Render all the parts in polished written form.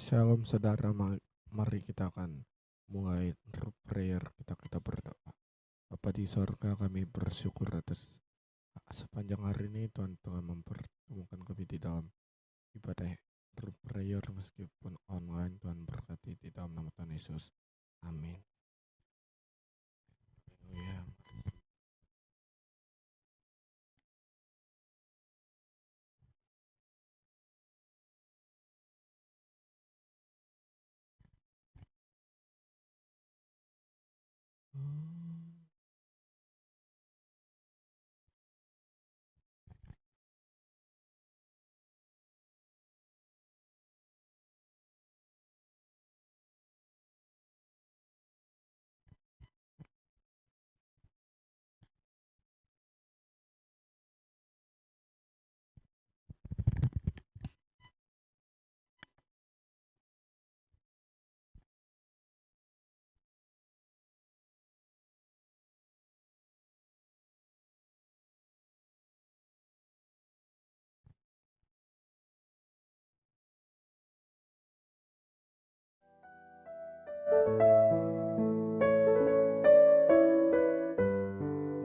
Shalom saudara, mari kita akan mulai prayer, kita berdoa. Bapa di sorga, kami bersyukur atas sepanjang hari ini Tuhan telah mempertemukan kami di dalam ibadah prayer meskipun online. Tuhan berkati di dalam nama Tuhan Yesus. Amin. Haleluya.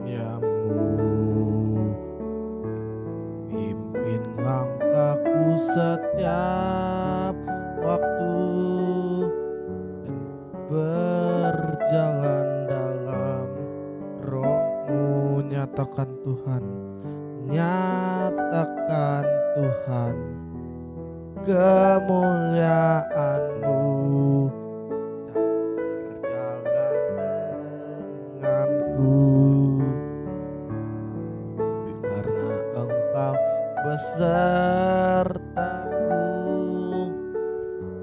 Yamu pimpin langkahku setiap waktu dan berjalan dalam roh-Mu. Nyatakan Tuhan, nyatakan Tuhan kemuliaan-Mu dan berjalan denganku, karena Engkau besertaku.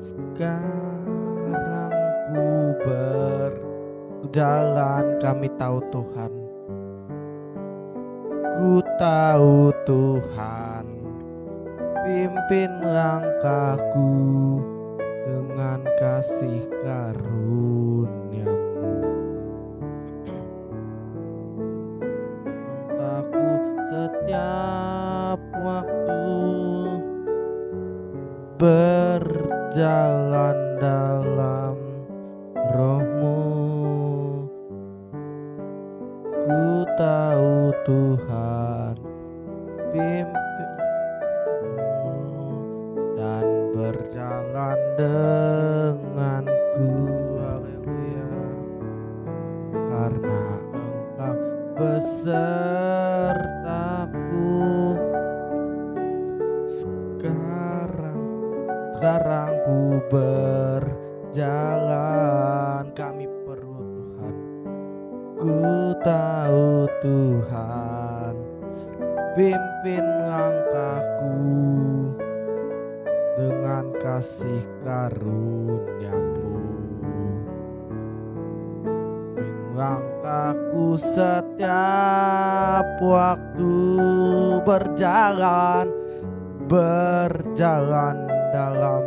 Sekarang ku berjalan, kami tahu Tuhan, ku tahu Tuhan, pimpin langkahku dengan kasih karunia-Mu. Langkahku setiap waktu berjalan dalam roh-Mu. Ku tahu Tuhan, pimpin dan berjalan denganku. Haleluya. Karena Engkau besertaku. Sekarang ku berjalan, kami perlu Tuhan. Ku tahu Tuhan, pimpin langkahku dengan kasih karunia-Mu. Pimpin langkahku setiap waktu berjalan dalam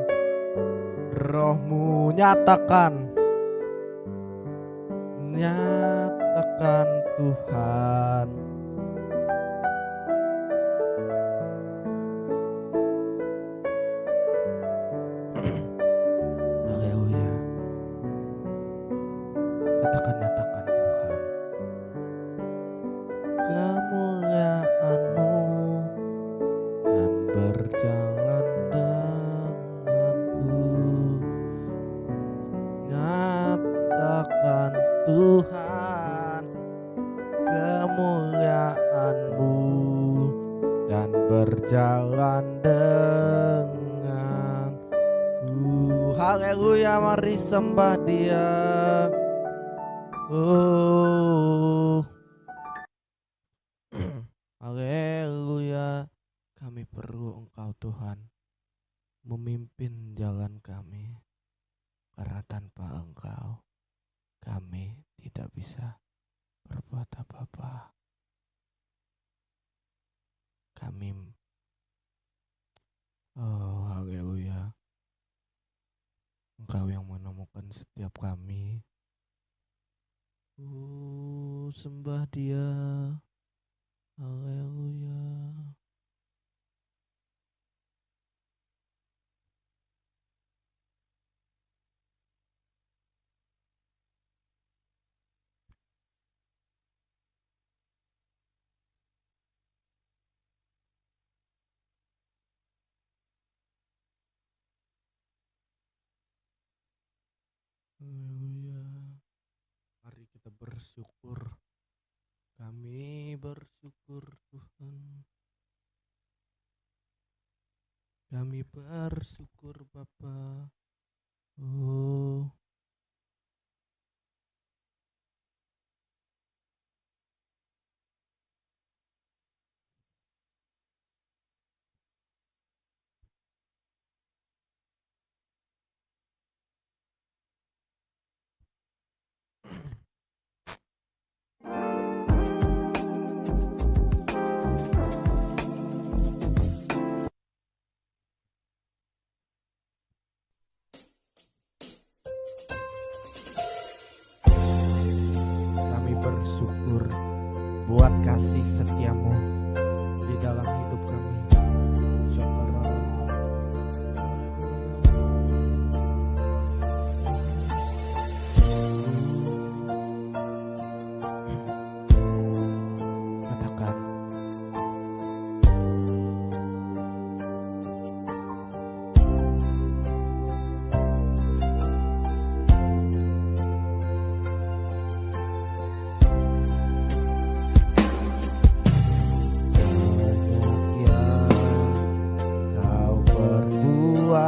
roh-Mu. Nyatakan Tuhan, haleluya. Katakan, nyatakan Tuhan kemuliaan-Mu dan berjalan denganku. Nyatakan Tuhan kemuliaan-Mu dan berjalan denganku. Haleluya, mari sembah Dia. Haleluya. Kami perlu Engkau Tuhan, memimpin jalan kami, karena tanpa Engkau kami tidak bisa berbuat apa-apa. Haleluya. Engkau yang menemukan setiap kami. Sembah Dia. Haleluya. Haleluya. Mari kita bersyukur. Kami bersyukur Tuhan. Kami bersyukur Bapa. Oh, kami bersyukur buat kasih setiamu di dalam hidup kami. Syukur Allah. Katakan, kau berbuat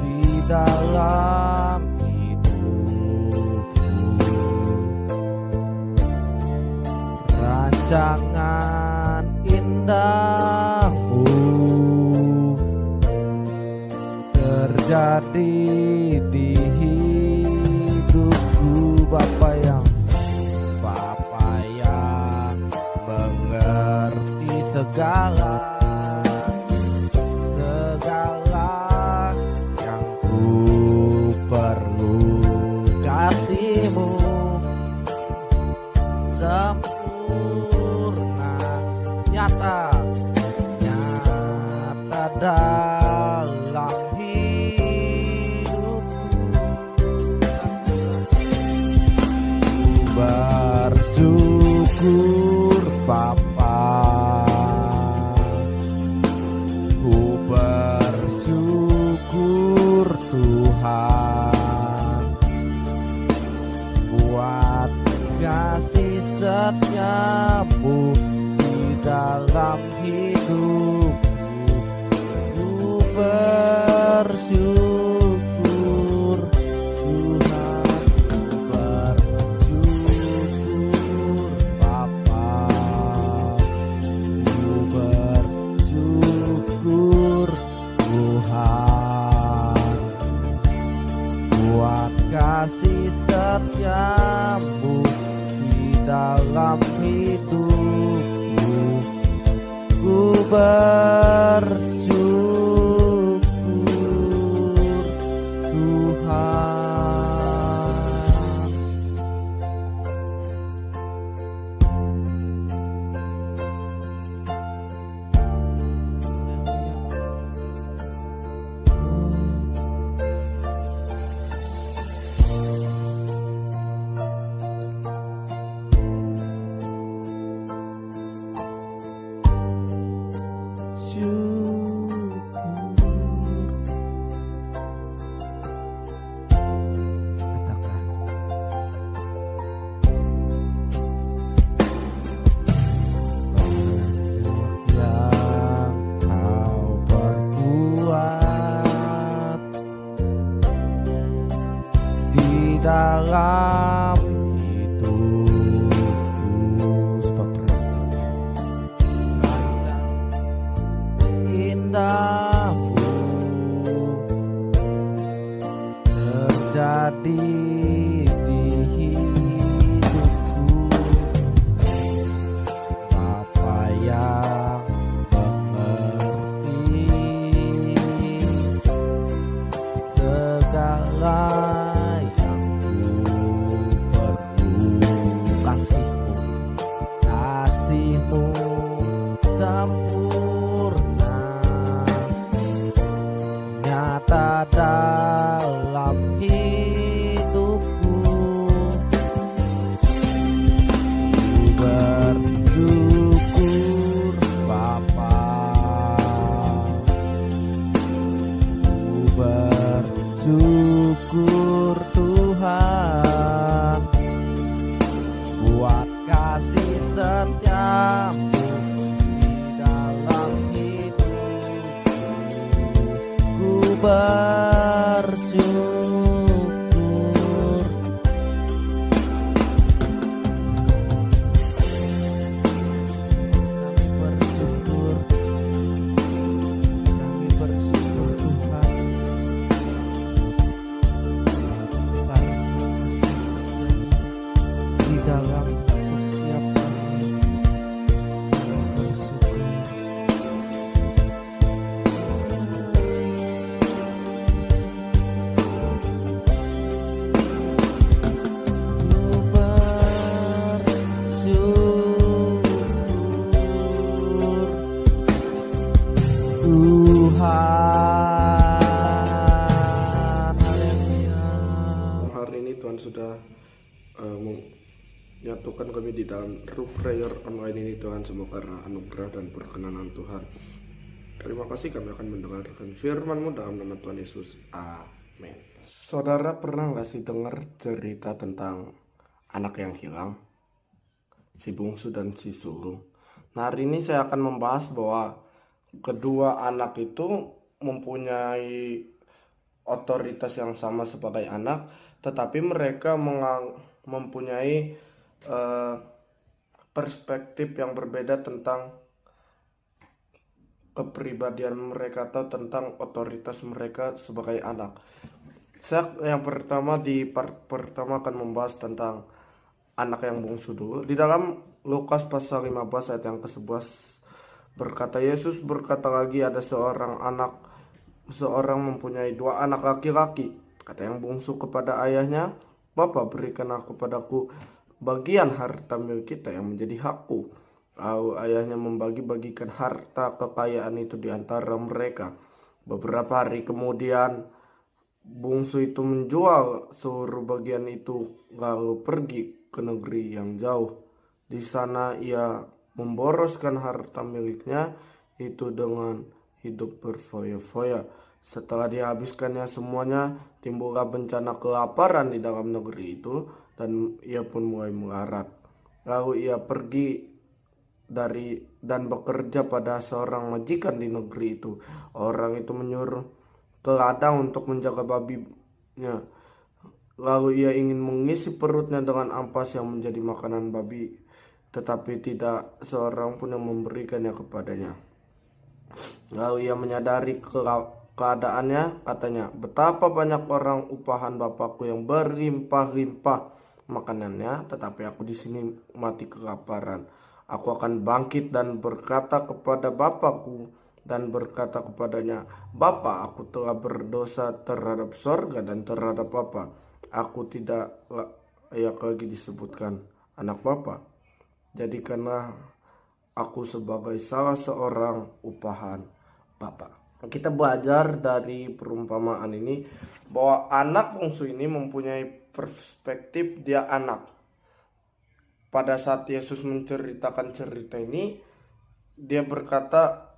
di dalam hidupku, rancangan indahmu terjadi di hidupku. Bapa yang mengerti segala yang ku perlu. Kasihmu sempurna, nyata dalam hidupku. Bersyukur Bapa, ku bersyukur Tuhan buat kasih setiamu di dalam hidupku. Ku bersyukur Tuhan, ku bersyukur Bapa, ku bersyukur Tuhan buat kasih setiamu di dalam hidupku. Ku bersyukur Tuhan. Dalam hidupku, sebab rancang indahmu terjadi di hidupku. Bapa yang mengerti segala sempurna, nyata dalam hidupku. Ku bersyukur Bapa, ku bersyukur bersyukur Tuhan buat kasih setiamu di dalam hidupku. Ku bersyukur. Kami bersyukur. Kami bersyukur Tuhan karena kasih setiamu di dalam setiap kami. Kami bersyukur. Tuhan, haleluya. Hari ini Tuhan sudah menyatukan kami di dalam Root Prayer online ini Tuhan, semua karena anugerah dan perkenanan Tuhan. Terima kasih, kami akan mendengarkan firman-Mu dalam nama Tuhan Yesus. Amin. Saudara pernah gak sih dengar cerita tentang anak yang hilang? Si bungsu dan si sulung. Nah, hari ini saya akan membahas bahwa kedua anak itu mempunyai otoritas yang sama sebagai anak, tetapi mereka mempunyai perspektif yang berbeda tentang kepribadian mereka atau tentang otoritas mereka sebagai anak. Saya yang pertama di part pertama akan membahas tentang anak yang bungsu dulu. Di dalam Lukas pasal 15 ayat yang ke-11 berkata, Yesus berkata lagi, ada seorang mempunyai dua anak laki-laki. Kata yang bungsu kepada ayahnya, Bapa, berikanlah kepadaku bagian harta milik kita yang menjadi hakku. Lalu ayahnya membagi-bagikan harta kekayaan itu di antara mereka. Beberapa hari kemudian bungsu itu menjual seluruh bagian itu lalu pergi ke negeri yang jauh. Di sana ia memboroskan harta miliknya itu dengan hidup berfoya-foya. Setelah dihabiskannya semuanya, timbullah bencana kelaparan di dalam negeri itu dan ia pun mulai melarat. Lalu ia pergi dan bekerja pada seorang majikan di negeri itu. Orang itu menyuruh ke ladang untuk menjaga babinya. Lalu ia ingin mengisi perutnya dengan ampas yang menjadi makanan babi, tetapi tidak seorang pun yang memberikannya kepadanya. Lalu ia menyadari keadaannya, katanya, betapa banyak orang upahan Bapakku yang berlimpah-limpah makanannya, tetapi aku di sini mati kelaparan. Aku akan bangkit dan berkata kepada Bapakku dan berkata kepadanya, Bapa, aku telah berdosa terhadap sorga dan terhadap Bapa. Aku tidak layak lagi disebutkan anak Bapa. Jadikanlah aku sebagai salah seorang upahan Bapa. Kita belajar dari perumpamaan ini bahwa anak bungsu ini mempunyai perspektif dia anak. Pada saat Yesus menceritakan cerita ini, dia berkata,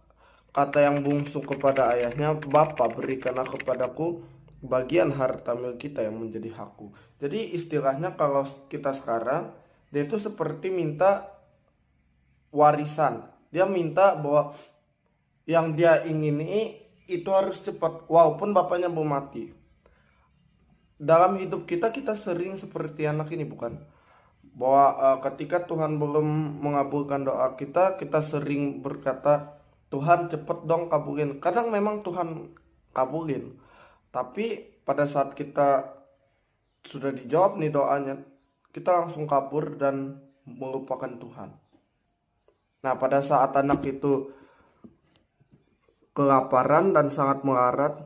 kata yang bungsu kepada ayahnya, Bapa, berikanlah kepadaku bagian harta milik kita yang menjadi hakku. Jadi istilahnya kalau kita sekarang, dia itu seperti minta warisan. Dia minta bahwa yang dia ingini itu harus cepat, walaupun bapaknya belum mati. Dalam hidup kita sering seperti anak ini, bukan? Bahwa ketika Tuhan belum mengabulkan doa kita sering berkata, Tuhan cepet dong kabulin. Kadang memang Tuhan kabulin, tapi pada saat kita sudah dijawab nih doanya, kita langsung kabur dan melupakan Tuhan. Nah, pada saat anak itu kelaparan dan sangat melarat,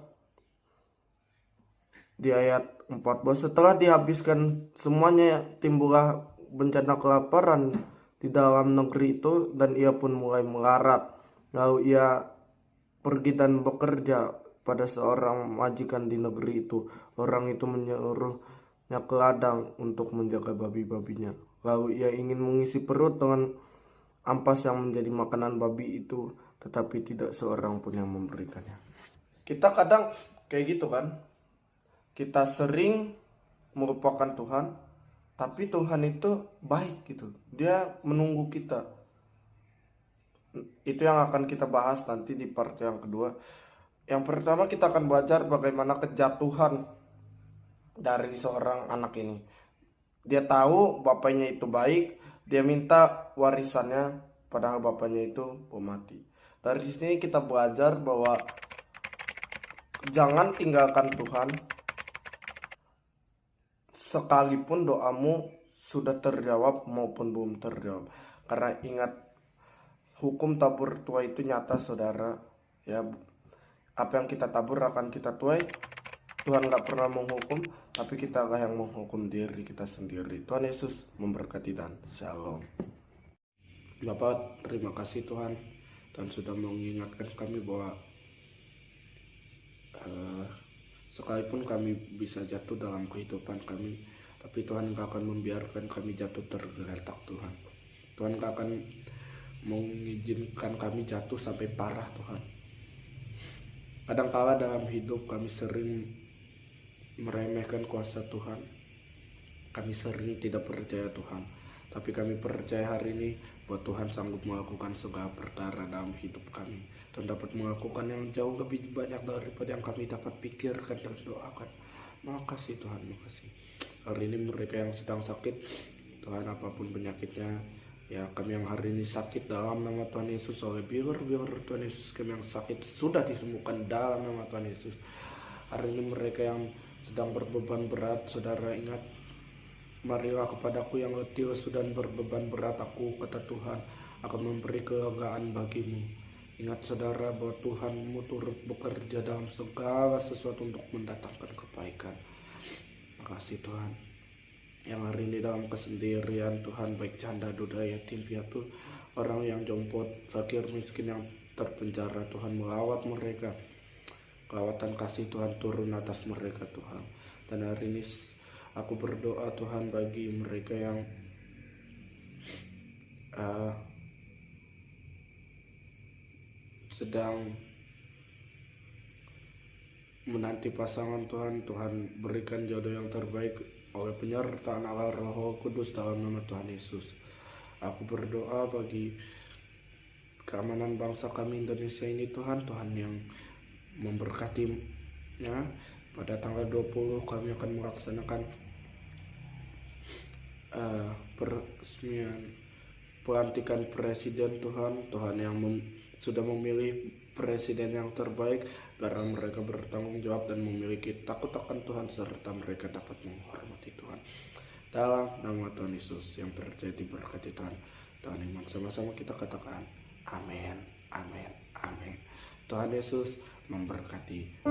di ayat 14, setelah dihabiskan semuanya, timbullah bencana kelaparan di dalam negeri itu dan ia pun mulai melarat. Lalu ia pergi dan bekerja pada seorang majikan di negeri itu. Orang itu menyuruhnya ke ladang untuk menjaga babi-babinya. Lalu ia ingin mengisi perut dengan ampas yang menjadi makanan babi itu, tetapi tidak seorang pun yang memberikannya. Kita kadang kayak gitu kan. kita sering melupakan Tuhan, tapi Tuhan itu baik gitu. Dia menunggu kita. Itu yang akan kita bahas nanti di part yang kedua. Yang pertama kita akan belajar bagaimana kejatuhan dari seorang anak ini. Dia tahu bapaknya itu baik, dia minta warisannya padahal bapaknya itu mati. Dari sini kita belajar bahwa jangan tinggalkan Tuhan sekalipun doamu sudah terjawab maupun belum terjawab. Karena ingat, hukum tabur tuai itu nyata saudara. Ya, apa yang kita tabur akan kita tuai. Tuhan gak pernah menghukum, tapi kita lah yang menghukum diri kita sendiri. Tuhan Yesus memberkati dan shalom. Bapak, terima kasih Tuhan, dan sudah mengingatkan kami bahwa sekalipun kami bisa jatuh dalam kehidupan kami, tapi Tuhan gak akan membiarkan kami jatuh tergeletak Tuhan. Tuhan gak akan mengizinkan kami jatuh sampai parah Tuhan. Kadangkala dalam hidup kami sering meremehkan kuasa Tuhan. Kami sering tidak percaya Tuhan. Tapi kami percaya hari ini bahwa Tuhan sanggup melakukan segala perkara dalam hidup kami. Dan dapat melakukan yang jauh lebih banyak daripada yang kami dapat pikirkan dan doakan. Makasih Tuhan, makasih. Hari ini mereka yang sedang sakit, Tuhan apapun penyakitnya, ya kami yang hari ini sakit dalam nama Tuhan Yesus, oleh biar Tuhan Yesus, kami yang sakit sudah disembuhkan dalam nama Tuhan Yesus. Hari ini mereka yang sedang berbeban berat, saudara ingat, marilah kepadaku yang letih dan berbeban berat, aku, kata Tuhan, akan memberi kelegaan bagimu. Ingat saudara bahwa Tuhanmu turut bekerja dalam segala sesuatu untuk mendatangkan kebaikan. Makasih Tuhan. Yang hari ini dalam kesendirian Tuhan, baik janda, duda, yatim piatu, orang yang jompot, fakir, miskin yang terpenjara, Tuhan melawat mereka. Kelawatan kasih Tuhan turun atas mereka Tuhan. Dan hari ini aku berdoa Tuhan bagi mereka yang sedang menanti pasangan Tuhan. Tuhan berikan jodoh yang terbaik oleh penyertaan Allah Roh Kudus dalam nama Tuhan Yesus. Aku berdoa bagi keamanan bangsa kami Indonesia ini Tuhan. Tuhan yang memberkatinya. Pada tanggal 20 kami akan melaksanakan peresmian pelantikan presiden Tuhan. Tuhan yang sudah memilih presiden yang terbaik, karena mereka bertanggung jawab dan memiliki takut akan Tuhan, serta mereka dapat menghormati Tuhan. Dalam nama Tuhan Yesus yang percaya diberkati Tuhan. Tuhan iman sama-sama kita katakan amin, amin, amin. Tuhan Yesus memberkati.